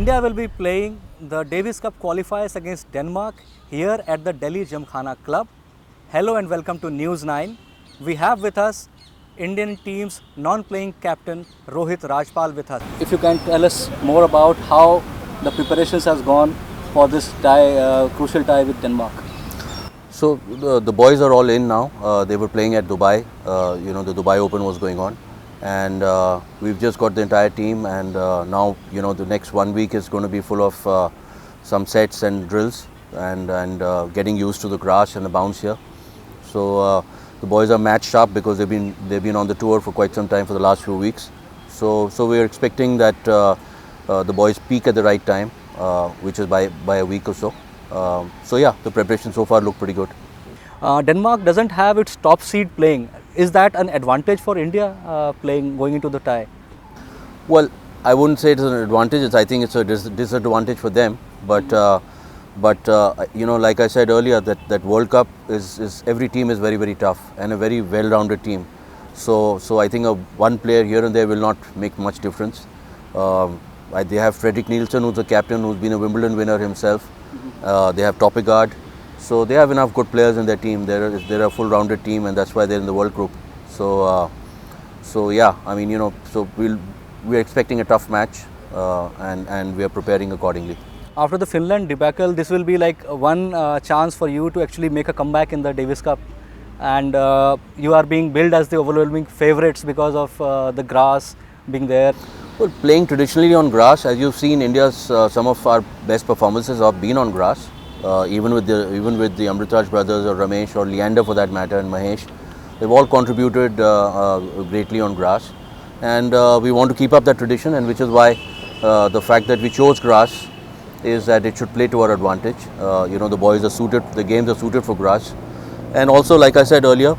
India will be playing the Davis Cup qualifiers against Denmark here at the Delhi Gymkhana Club. Hello and welcome to News 9. We have with us Indian team's non-playing captain Rohit Rajpal with us. If you can tell us more about how the preparations has gone for this crucial tie with Denmark. So the boys are all in now. They were playing at Dubai. The Dubai Open was going on, and we've just got the entire team. And now the next 1 week is going to be full of some sets and drills and getting used to the grass and the bounce here. So the boys are matched up because they've been on the tour for quite some time for the last few weeks. So we're expecting that the boys peak at the right time, which is by a week or so. So yeah, the preparation so far look pretty good. Denmark doesn't have its top seed playing. Is that an advantage for India going into the tie? Well, I wouldn't say it's an advantage. I think it's a disadvantage for them. But like I said earlier, that World Cup is every team is very, very tough and a very well-rounded team. So I think one player here and there will not make much difference. They have Fredrik Nielsen, who's the captain, who's been a Wimbledon winner himself. They have Toppegard. So they have enough good players in their team. They're a full-rounded team, and that's why they're in the World Group. So yeah, I mean, so we're expecting a tough match, and we are preparing accordingly. After the Finland debacle, this will be like one chance for you to actually make a comeback in the Davis Cup, and you are being billed as the overwhelming favourites because of the grass being there. Well, playing traditionally on grass, as you've seen, India's some of our best performances have been on grass. Even with the Amritraj brothers or Ramesh or Leander for that matter and Mahesh, they've all contributed greatly on grass, and we want to keep up that tradition, and which is why the fact that we chose grass is that it should play to our advantage. The boys are suited, the games are suited for grass, and also, like I said earlier,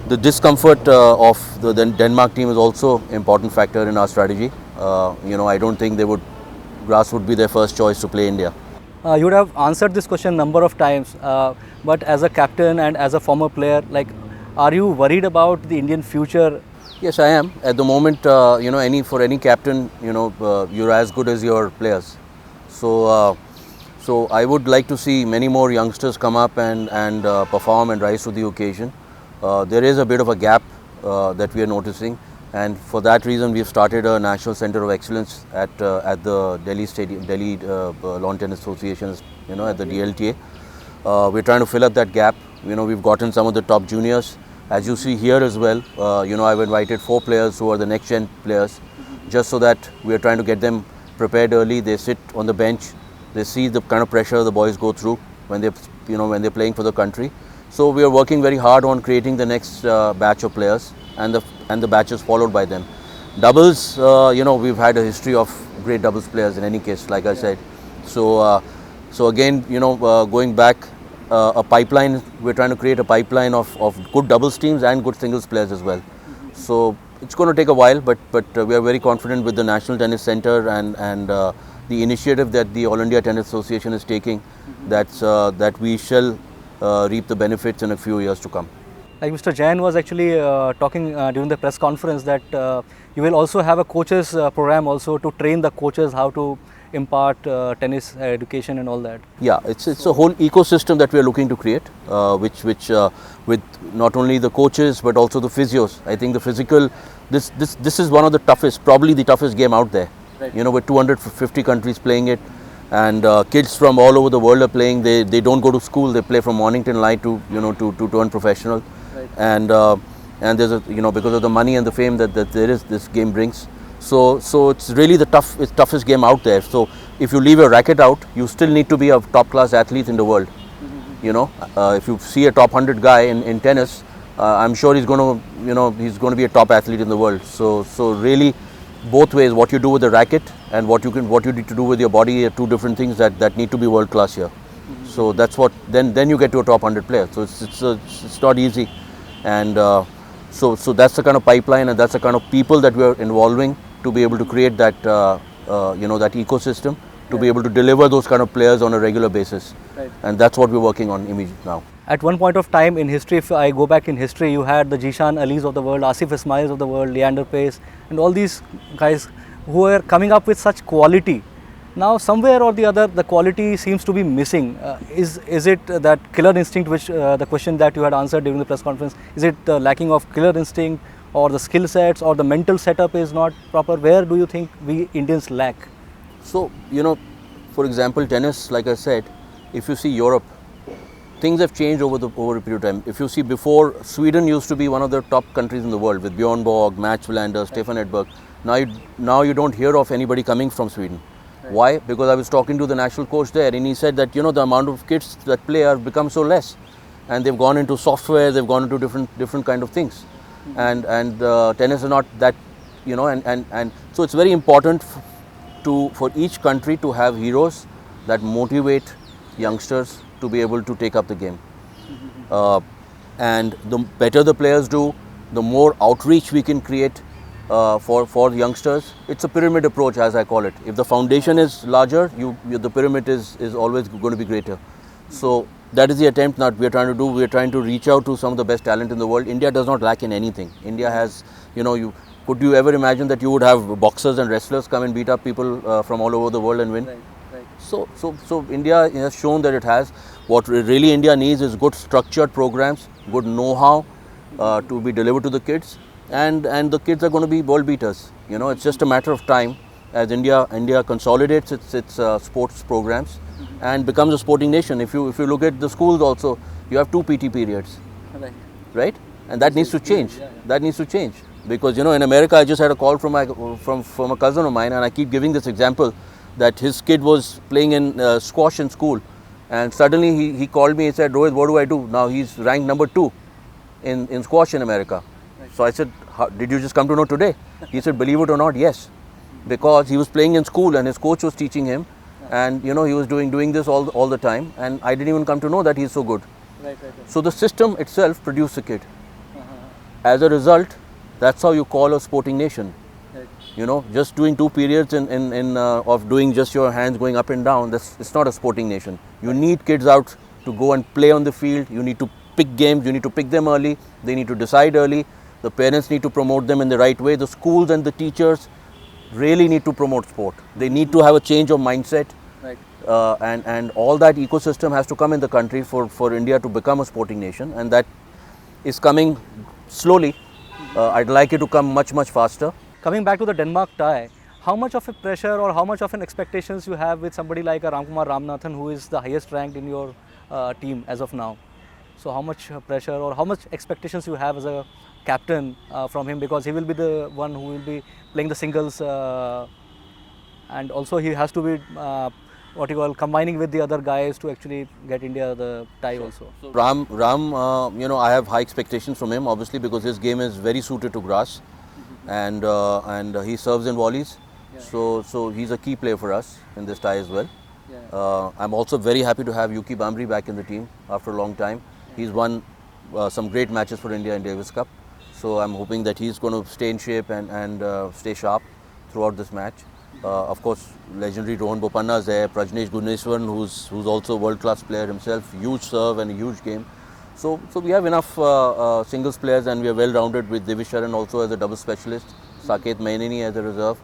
the discomfort of the Denmark team is also an important factor in our strategy. I don't think grass would be their first choice to play India. You would have answered this question number of times, but as a captain and as a former player, are you worried about the Indian future? Yes, I am. At the moment, for any captain, you're as good as your players. So I would like to see many more youngsters come up and perform and rise to the occasion. There is a bit of a gap that we are noticing, and for that reason, we've started a National Centre of Excellence at the Delhi Lawn Tennis Association, at the DLTA. We're trying to fill up that gap. We've gotten some of the top juniors. As you see here as well, I've invited 4 players who are the next gen players, just so that we are trying to get them prepared early. They sit on the bench, they see the kind of pressure the boys go through when they're playing for the country. So we are working very hard on creating the next batch of players and the batches followed by them. Doubles, we've had a history of great doubles players in any case, like I said. So again, going back, a pipeline, we're trying to create a pipeline of good doubles teams and good singles players as well. So it's going to take a while, but we are very confident with the National Tennis Centre and the initiative that the All India Tennis Association is taking, that we shall reap the benefits in a few years to come. Like Mr. Jain was actually talking during the press conference that you will also have a coaches program also to train the coaches how to impart tennis education and all that. Yeah, it's a whole ecosystem that we are looking to create, which with not only the coaches but also the physios. I think the physical, this is one of the toughest, probably the toughest game out there. Right. With 250 countries playing it, and kids from all over the world are playing. They don't go to school. They play from morning till night to turn professional. Right. And there's because of the money and the fame that this game brings. So it's really the toughest game out there. So if you leave your racket out, you still need to be a top class athlete in the world. Mm-hmm. If you see a top 100 guy in tennis, I'm sure he's going to be a top athlete in the world. So really, both ways, what you do with the racket and what you need to do with your body are two different things that need to be world class here. Mm-hmm. So that's what then you get to a top 100 player. So it's not easy, and so that's the kind of pipeline and that's the kind of people that we are involving to be able to create that that ecosystem to be able to deliver those kind of players on a regular basis. Right. And that's what we're working on immediately now. At one point of time in history, if I go back in history, you had the Jishan Alis of the world, Asif Ismails of the world, Leander Paes, and all these guys who were coming up with such quality. Now, somewhere or the other, the quality seems to be missing. Is it that killer instinct, which the question that you had answered during the press conference, is it the lacking of killer instinct, or the skill sets, or the mental setup is not proper? Where do you think we Indians lack? So, for example, tennis, like I said, if you see Europe, things have changed over a period of time. If you see before, Sweden used to be one of the top countries in the world with Bjorn Borg, Mats Wilander, Stefan Edberg. Now you don't hear of anybody coming from Sweden. Right. Why? Because I was talking to the national coach there, and he said that the amount of kids that play have become so less, and they've gone into software, they've gone into different kind of things, and tennis is not that, and so it's very important for each country to have heroes that motivate youngsters to be able to take up the game. And the better the players do, the more outreach we can create for youngsters. It's a pyramid approach, as I call it. If the foundation is larger, the pyramid is always going to be greater. So that is the attempt that we are trying to do. We are trying to reach out to some of the best talent in the world. India does not lack in anything. India has, could you ever imagine that you would have boxers and wrestlers come and beat up people from all over the world and win? Right. So India has shown that it has. What really India needs is good structured programs, good know-how to be delivered to the kids, and the kids are going to be world beaters. It's just a matter of time as India consolidates its sports programs and becomes a sporting nation. If you look at the schools also, you have 2 PT periods, right? And that needs to change. That needs to change, because in America, I just had a call from a cousin of mine, and I keep giving this example, that his kid was playing in squash in school, and suddenly he called me and said, Rohit, what do I do? Now he's ranked number 2 in squash in America. Right. So I said, did you just come to know today? He said, believe it or not, yes, because he was playing in school and his coach was teaching him, and he was doing this all the time, and I didn't even come to know that he's so good. Right. So the system itself produced a kid. As a result, that's how you call a sporting nation. Just doing 2 periods of doing just your hands going up and down, it's not a sporting nation. You need kids out to go and play on the field. You need to pick games, you need to pick them early, they need to decide early, the parents need to promote them in the right way, the schools and the teachers really need to promote sport. They need to have a change of mindset, right. And all that ecosystem has to come in the country for India to become a sporting nation, and that is coming slowly. I'd like it to come much faster. Coming back to the Denmark tie, how much of a pressure or how much of an expectations you have with somebody like a Ramkumar Ramanathan, who is the highest ranked in your team as of now? So how much pressure or how much expectations you have as a captain from him, because he will be the one who will be playing the singles, and also he has to be combining with the other guys to actually get India the tie also. So Ram, I have high expectations from him, obviously, because his game is very suited to grass. And he serves in volleys, so he's a key player for us in this tie as well. I'm also very happy to have Yuki Bambri back in the team after a long time. He's won some great matches for India in Davis Cup, so I'm hoping that he's going to stay in shape and stay sharp throughout this match. Of course, legendary Rohan Bopanna is there, Prajnesh Gunneswaran, who's also a world-class player himself, huge serve and a huge game. So we have enough singles players, and we are well-rounded with Divish Sharan also as a double specialist, Saket Mainini as a reserve.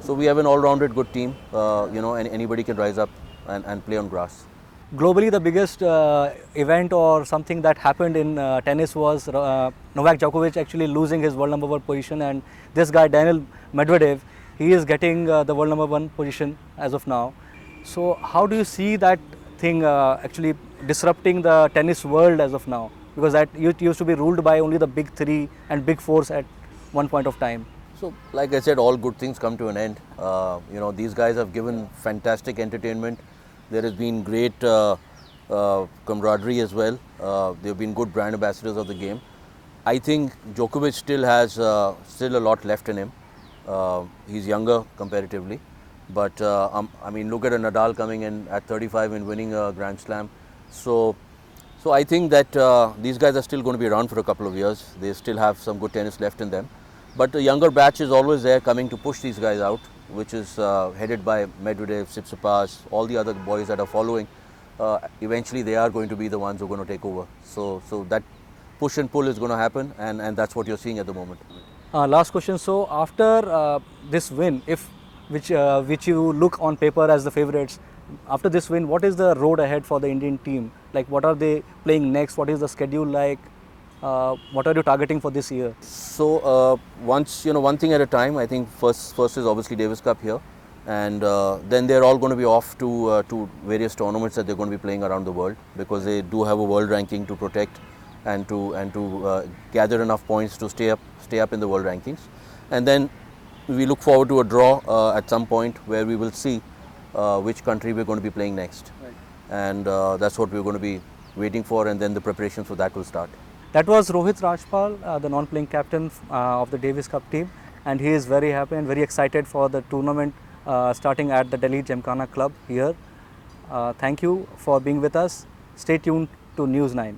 So we have an all-rounded good team. Anybody can rise up and play on grass. Globally, the biggest event or something that happened in tennis was Novak Djokovic actually losing his world number 1 position, and this guy Daniil Medvedev, he is getting the world number 1 position as of now. So how do you see that thing actually disrupting the tennis world as of now, because that used to be ruled by only the big 3 and big 4s at one point of time? So like I said, all good things come to an end. These guys have given fantastic entertainment. There has been great camaraderie as well. They've been good brand ambassadors of the game. I think Djokovic still has a lot left in him. He's younger comparatively. But look at a Nadal coming in at 35 and winning a Grand Slam. So I think that these guys are still going to be around for a couple of years. They still have some good tennis left in them. But the younger batch is always there coming to push these guys out, which is headed by Medvedev, Tsitsipas, all the other boys that are following. Eventually they are going to be the ones who are going to take over. So that push and pull is going to happen, and that's what you're seeing at the moment. Last question. So after this win, if which you look on paper as the favorites. After this win, what is the road ahead for the Indian team? Like, what are they playing next? What is the schedule like? What are you targeting for this year? So once one thing at a time. I think first is obviously Davis Cup here, and then they're all going to be off to various tournaments that they're going to be playing around the world, because they do have a world ranking to protect and to gather enough points to stay up in the world rankings. And then we look forward to a draw at some point where we will see which country we're going to be playing next. Right. And that's what we're going to be waiting for, and then the preparations for that will start. That was Rohit Rajpal, the non-playing captain of the Davis Cup team, and he is very happy and very excited for the tournament starting at the Delhi Gymkhana Club here. Thank you for being with us. Stay tuned to News 9.